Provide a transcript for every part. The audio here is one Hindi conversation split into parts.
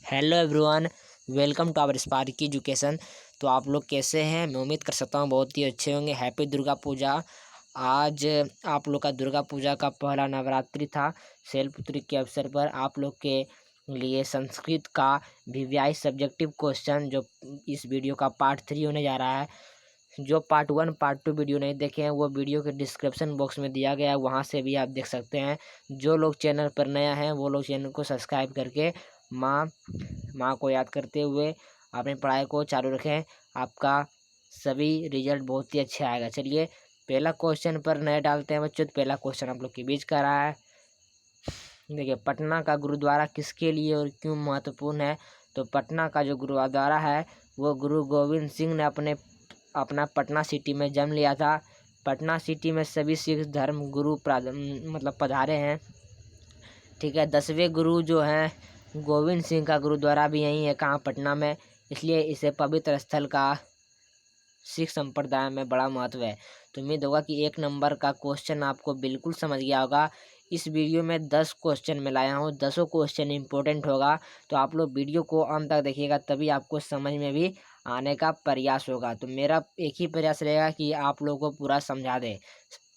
Hello everyone, welcome to our Sparky Education. तो आप लोग कैसे हैं? मैं उम्मीद कर सकता हूँ बहुत ही अच्छे होंगे। हैप्पी दुर्गा पूजा। आज आप लोग का दुर्गा पूजा का पहला नवरात्रि था। शैलपुत्री के अवसर पर आप लोग के लिए संस्कृत का वीवीआई सब्जेक्टिव क्वेश्चन जो इस वीडियो का पार्ट 3 होने जा रहा है। जो पार्ट 1 पार्ट 2 वीडियो नहीं देखे हैं वो वीडियो के डिस्क्रिप्शन बॉक्स में दिया गया है, वहाँ से भी आप देख सकते हैं। जो लोग चैनल पर नया हैं वो लोग चैनल को सब्सक्राइब करके माँ को याद करते हुए अपनी पढ़ाई को चालू रखें। आपका सभी रिजल्ट बहुत ही अच्छा आएगा। चलिए पहला क्वेश्चन पर नए डालते हैं बच्चों। तो पहला क्वेश्चन आप लोग के बीच का रहा है। देखिए, पटना का गुरुद्वारा किसके लिए और क्यों महत्वपूर्ण है? तो पटना का जो गुरुद्वारा है वो गुरु गोविंद सिंह ने अपना पटना सिटी में जन्म लिया था। पटना सिटी में सभी सिख धर्म गुरु पधारे हैं। ठीक है, 10वें गुरु जो हैं गोविंद सिंह का गुरुद्वारा भी यहीं है, कहाँ? पटना में। इसलिए इसे पवित्र स्थल का सिख संप्रदाय में बड़ा महत्व है। तो उम्मीद होगा कि 1 नंबर का क्वेश्चन आपको बिल्कुल समझ गया होगा। इस वीडियो में 10 क्वेश्चन मैं लाया हूँ, 10 क्वेश्चन इंपॉर्टेंट होगा। तो आप लोग वीडियो को अंत तक देखिएगा, तभी आपको समझ में भी आने का प्रयास होगा। तो मेरा एक ही प्रयास रहेगा कि आप लोगों को पूरा समझा दे।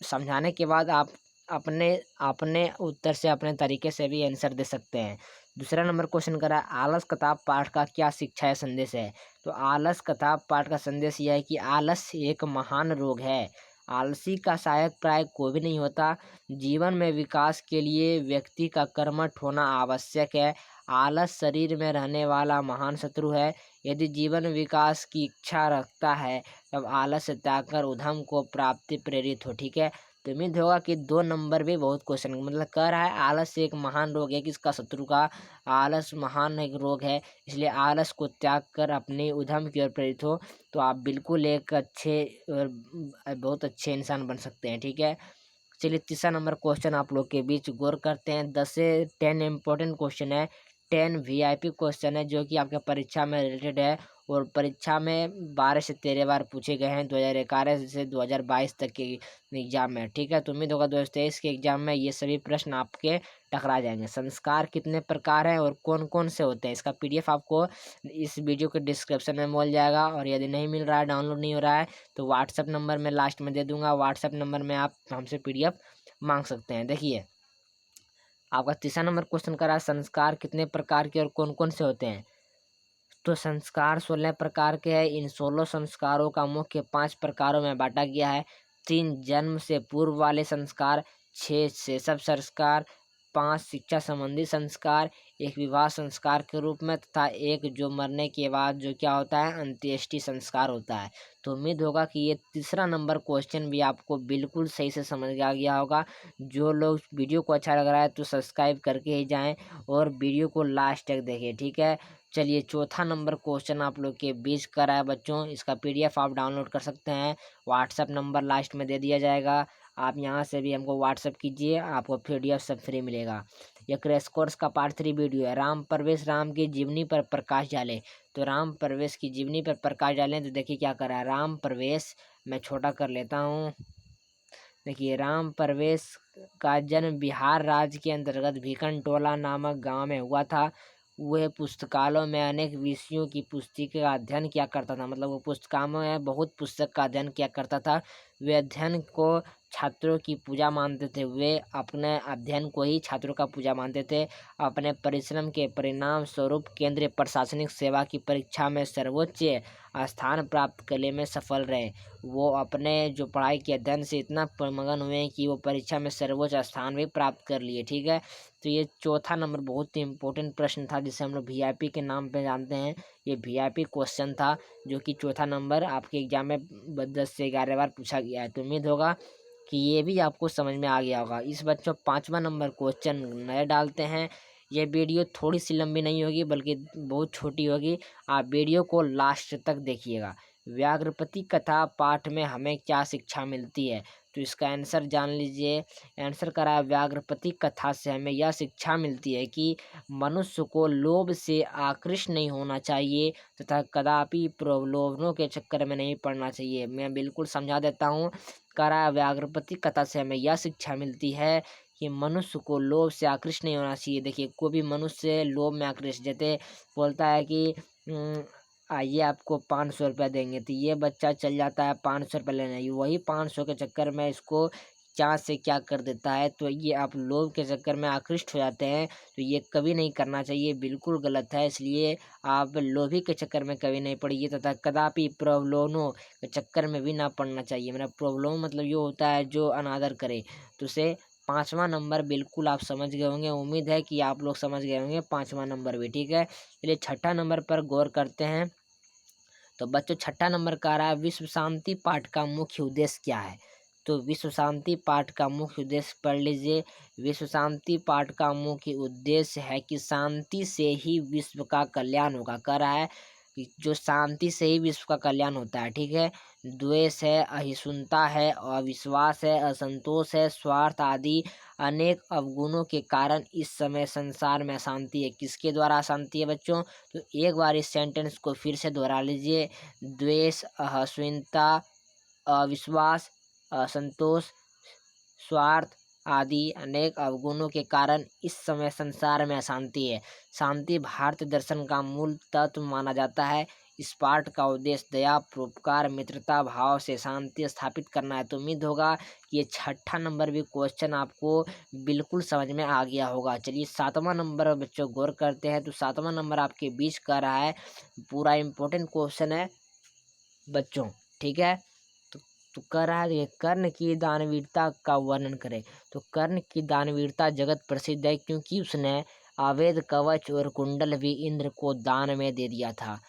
समझाने के बाद आप अपने अपने उत्तर से अपने तरीके से भी आंसर दे सकते हैं। दूसरा नंबर क्वेश्चन करा, आलस कथा पाठ का क्या शिक्षा या संदेश है? तो आलस कथा पाठ का संदेश यह है कि आलस्य एक महान रोग है। आलसी का सहायक प्राय कोई भी नहीं होता। जीवन में विकास के लिए व्यक्ति का कर्मठ होना आवश्यक है। आलस शरीर में रहने वाला महान शत्रु है। यदि जीवन विकास की इच्छा रखता है तब आलस से त्याग कर उद्यम को प्राप्ति प्रेरित हो। ठीक है, तो उम्मीद होगा कि 2 नंबर भी बहुत क्वेश्चन कह रहा है आलस एक महान रोग है। किसका? शत्रु का। आलस महान एक रोग है, इसलिए आलस को त्याग कर अपने उद्यम की ओर प्रेरित हो, तो आप बिल्कुल एक अच्छे और बहुत अच्छे इंसान बन सकते हैं। ठीक है, चलिए तीसरा नंबर क्वेश्चन आप लोग के बीच गौर करते हैं। 10 से 10 इम्पोर्टेंट क्वेश्चन है, 10 वीआईपी क्वेश्चन है जो कि आपके परीक्षा में रिलेटेड है और परीक्षा में 12 से 13 बार पूछे गए हैं 2011 से 2022 तक के एग्जाम में। ठीक है, तो उम्मीद होगा 2023 के एग्जाम में ये सभी प्रश्न आपके टकरा जाएंगे। संस्कार कितने प्रकार हैं और कौन कौन से होते हैं? इसका पीडीएफ आपको इस वीडियो के डिस्क्रिप्शन में मिल जाएगा, और यदि नहीं मिल रहा है, डाउनलोड नहीं हो रहा है, तो व्हाट्सएप नंबर में लास्ट में दे दूंगा। व्हाट्सएप नंबर में आप हमसे पीडीएफ मांग सकते हैं। देखिए, आपका तीसरा नंबर क्वेश्चन करा, संस्कार कितने प्रकार के और कौन कौन से होते हैं? तो संस्कार 16 प्रकार के हैं। इन 16 संस्कारों का मुख्य 5 प्रकारों में बांटा गया है। 3 जन्म से पूर्व वाले संस्कार, 6 शैशव संस्कार, 5 शिक्षा संबंधी संस्कार, 1 विवाह संस्कार के रूप में, तथा 1 जो मरने के बाद जो क्या होता है, अंत्येष्टि संस्कार होता है। तो उम्मीद होगा कि ये तीसरा नंबर क्वेश्चन भी आपको बिल्कुल सही से समझ आ गया होगा। जो लोग वीडियो को अच्छा लग रहा है तो सब्सक्राइब करके ही जाएं और वीडियो को लास्ट तक देखें। ठीक है, चलिए चौथा नंबर क्वेश्चन आप लोग के बीच का रहा है बच्चों। इसका पीडीएफ आप डाउनलोड कर सकते हैं, व्हाट्सएप नंबर लास्ट में दे दिया जाएगा। आप यहां से भी हमको व्हाट्सएप कीजिए, आपको पीडीएफ सब फ्री मिलेगा। यह क्रैश कोर्स का पार्ट 3 वीडियो है। राम प्रवेश राम की जीवनी पर प्रकाश डाले। तो राम प्रवेश की जीवनी पर प्रकाश डालें तो देखिए क्या कर रहा है राम प्रवेश। मैं छोटा कर लेता हूँ। देखिए, राम प्रवेश का जन्म बिहार राज्य के अंतर्गत भिकनटोला नामक गांव में हुआ था। वह पुस्तकालयों में अनेक विषयों की पुस्तिका का अध्ययन किया करता था। मतलब वो पुस्तकालयों में बहुत पुस्तक का अध्ययन किया करता था। वे अध्ययन को छात्रों की पूजा मानते थे। वे अपने अध्ययन को ही छात्रों का पूजा मानते थे। अपने परिश्रम के परिणाम स्वरूप केंद्रीय प्रशासनिक सेवा की परीक्षा में सर्वोच्च स्थान प्राप्त करने में सफल रहे। वो अपने जो पढ़ाई के अध्ययन से इतना मगन हुए कि वो परीक्षा में सर्वोच्च स्थान भी प्राप्त कर लिए। ठीक है, तो ये चौथा नंबर बहुत ही इंपॉर्टेंट प्रश्न था जिसे हम लोग वीआईपी के नाम पे जानते हैं। ये वीआईपी क्वेश्चन था जो कि चौथा नंबर आपके एग्जाम में 10 से 11 बार पूछा गया है। तो उम्मीद होगा कि ये भी आपको समझ में आ गया होगा। इस बच्चों 5वां नंबर क्वेश्चन नए डालते हैं। ये वीडियो थोड़ी सी लंबी नहीं होगी बल्कि बहुत छोटी होगी। आप वीडियो को लास्ट तक देखिएगा। व्याघ्रपति कथा पाठ में हमें क्या शिक्षा मिलती है? तो इसका आंसर जान लीजिए। आंसर करा, व्याघ्रपति कथा से हमें यह शिक्षा मिलती है कि मनुष्य को लोभ से आकृष्ट नहीं होना चाहिए तथा कदापि प्रलोभनों के चक्कर में नहीं पड़ना चाहिए। मैं बिल्कुल समझा देता हूँ। करा, व्याघ्रपति कथा से हमें यह शिक्षा मिलती है कि मनुष्य को लोभ से आकृष्ट नहीं होना चाहिए। देखिए कोई भी मनुष्य लोभ में आकृष्ट, जैसे बोलता है कि आइए आपको 500 रुपया देंगे, तो ये बच्चा चल जाता है 500 रुपये लेने, वही 500 के चक्कर में इसको क्या से क्या कर देता है। तो ये आप लोभ के चक्कर में आकृष्ट हो जाते हैं, तो ये कभी नहीं करना चाहिए, बिल्कुल गलत है। इसलिए आप लोभी के चक्कर में कभी नहीं पड़िए तथा कदापि प्रलोभनों के चक्कर में भी ना पड़ना चाहिए। मेरा प्रलोभन मतलब ये होता है जो अनादर करे। तो उसे 5वां नंबर बिल्कुल आप समझ गए होंगे, उम्मीद है कि आप लोग समझ गए होंगे 5वां नंबर भी, ठीक है। चलिए 6ठा नंबर पर गौर करते हैं। तो बच्चों 6ठा नंबर का आ रहा है विश्व शांति पाठ का मुख्य उद्देश्य क्या है। तो विश्व शांति पाठ का मुख्य उद्देश्य पढ़ लीजिए। विश्व शांति पाठ का मुख्य उद्देश्य है कि शांति से ही विश्व का कल्याण होगा। कह रहा है कि जो शांति से ही विश्व का कल्याण होता है, ठीक है। द्वेष है, अहिष्णुता है, अविश्वास है, असंतोष है, स्वार्थ आदि अनेक अवगुणों के कारण इस समय संसार में अशांति है। किसके द्वारा अशांति है बच्चों? तो एक बार इस सेंटेंस को फिर से दोहरा लीजिए। द्वेष, अहिष्णुता, अविश्वास, असंतोष, स्वार्थ आदि अनेक अवगुणों के कारण इस समय संसार में अशांति है। शांति भारतीय दर्शन का मूल तत्व माना जाता है। इस पाठ का उद्देश्य दया, परोपकार, मित्रता भाव से शांति स्थापित करना है। तो उम्मीद होगा कि ये 6ठा नंबर भी क्वेश्चन आपको बिल्कुल समझ में आ गया होगा। चलिए 7वां नंबर बच्चों गौर करते हैं। तो 7वां नंबर आपके बीच का रहा है, पूरा इम्पोर्टेंट क्वेश्चन है बच्चों, ठीक है। तो कह रहा है कर्ण की दानवीरता का वर्णन करें। तो कर्ण की दानवीरता जगत प्रसिद्ध है क्योंकि उसने अवैध कवच और कुंडल भी इंद्र को दान में दे दिया था।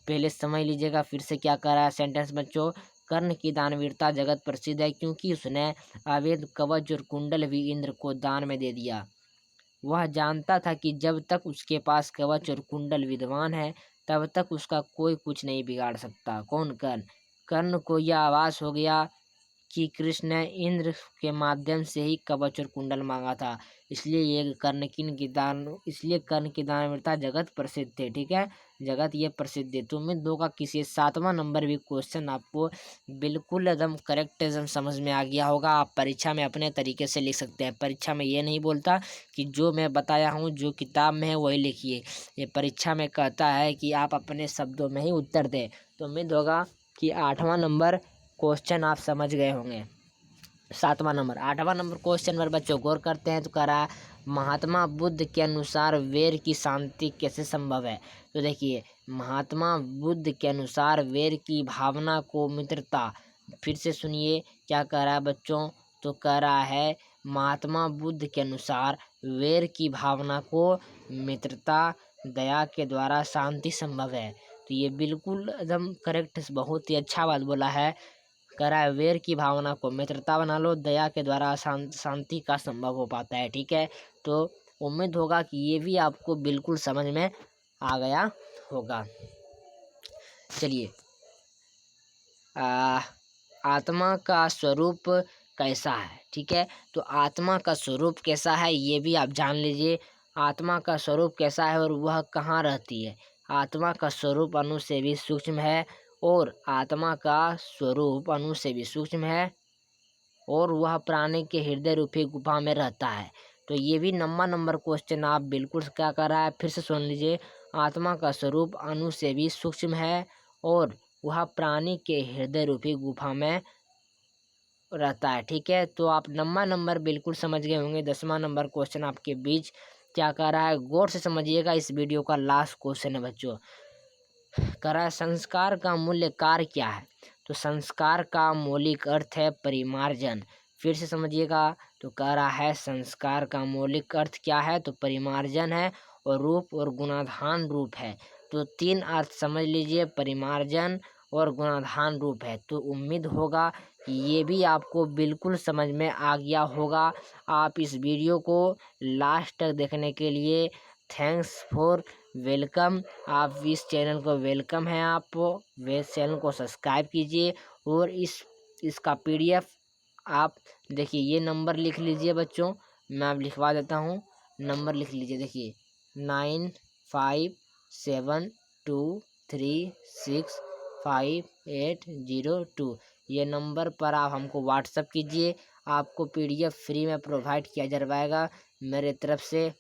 पहले समझ लीजिएगा फिर से क्या कह रहा है सेंटेंस बच्चों। कर्ण की दानवीरता जगत प्रसिद्ध है क्योंकि उसने अवैध कवच और कुंडल भी इंद्र को दान में दे दिया। वह जानता था कि जब तक उसके पास कवच और कुंडल विद्वान है तब तक उसका कोई कुछ नहीं बिगाड़ सकता। कौन? कर्ण। कर्ण को यह आभास हो गया कि कृष्ण ने इंद्र के माध्यम से ही कवच और कुंडल मांगा था, इसलिए कर्ण की दानवीरता जगत प्रसिद्ध थे, ठीक है। जगत ये प्रसिद्ध है। तो उम्मीद होगा किसी 7वां नंबर भी क्वेश्चन आपको बिल्कुल एकदम करेक्ट एकदम समझ में आ गया होगा। आप परीक्षा में अपने तरीके से लिख सकते हैं। परीक्षा में ये नहीं बोलता कि जो मैं बताया हूँ जो किताब में है वही लिखिए, ये परीक्षा में कहता है कि आप अपने शब्दों में ही उत्तर दें। तो उम्मीद होगा कि 8वां नंबर क्वेश्चन आप समझ गए होंगे। 7वां नंबर 8वां नंबर क्वेश्चन पर बच्चों गौर करते हैं। तो कह रहा है महात्मा बुद्ध के अनुसार वैर की शांति कैसे संभव है। तो देखिए महात्मा बुद्ध के अनुसार वैर की भावना को मित्रता, फिर से सुनिए क्या कह रहा है बच्चों। तो कह रहा है महात्मा बुद्ध के अनुसार वैर की भावना को मित्रता दया के द्वारा शांति संभव है। तो ये बिल्कुल एकदम करेक्ट, बहुत ही अच्छा बात बोला है। कह रहा है वैर की भावना को मित्रता बना लो, दया के द्वारा शांति का संभव हो पाता है, ठीक है। तो उम्मीद होगा कि ये भी आपको बिल्कुल समझ में आ गया होगा। चलिए आत्मा का स्वरूप कैसा है, ठीक है। तो आत्मा का स्वरूप कैसा है ये भी आप जान लीजिए। आत्मा का स्वरूप कैसा है और वह कहाँ रहती है। आत्मा का स्वरूप अणु से भी सूक्ष्म है और आत्मा का स्वरूप अणु से भी सूक्ष्म है और वह प्राणी के हृदय रूपी गुफा में रहता है। तो ये भी 9वां नंबर क्वेश्चन आप बिल्कुल क्या कर रहा है, फिर से सुन लीजिए। आत्मा का स्वरूप अणु से भी सूक्ष्म है और वह प्राणी के हृदय रूपी गुफा में रहता है, ठीक है। तो आप 9वां नंबर बिल्कुल समझ गए होंगे। 10वां नंबर क्वेश्चन आपके बीच क्या कर रहा है, गौर से समझिएगा। इस वीडियो का लास्ट क्वेश्चन है बच्चों। कह रहा है संस्कार का मूल्य कार्य क्या है। तो संस्कार का मौलिक अर्थ है परिमार्जन। फिर से समझिएगा। तो कह रहा है संस्कार का मौलिक अर्थ क्या है, तो परिमार्जन है और रूप और गुणाधान रूप है। तो 3 अर्थ समझ लीजिए, परिमार्जन और गुणाधान रूप है। तो उम्मीद होगा कि ये भी आपको बिल्कुल समझ में आ गया होगा। आप इस वीडियो को लास्ट तक देखने के लिए थैंक्स फॉर वेलकम। आप इस चैनल को वेलकम है, आप वे चैनल को सब्सक्राइब कीजिए और इसका PDF आप देखिए। ये नंबर लिख लीजिए बच्चों, मैं आप लिखवा देता हूँ। नंबर लिख लीजिए, देखिए 9572365802। ये नंबर पर आप हमको व्हाट्सअप कीजिए। आपको PDF फ्री में प्रोवाइड किया जाएगा मेरे तरफ से।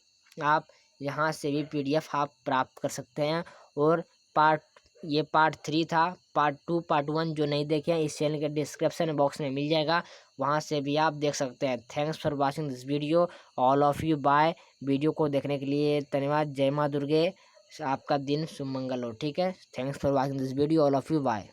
आप यहाँ से भी PDF आप प्राप्त कर सकते हैं। और ये पार्ट 3 था। पार्ट 2 पार्ट 1 जो नहीं देखे हैं, इस चैनल के डिस्क्रिप्शन बॉक्स में मिल जाएगा, वहाँ से भी आप देख सकते हैं। Thanks for watching this video all of you. Bye. Video को देखने के लिए धन्यवाद। जय माँ दुर्गे। आपका दिन शुभ मंगल हो। ठीक है। Thanks for watching this video all of you. Bye.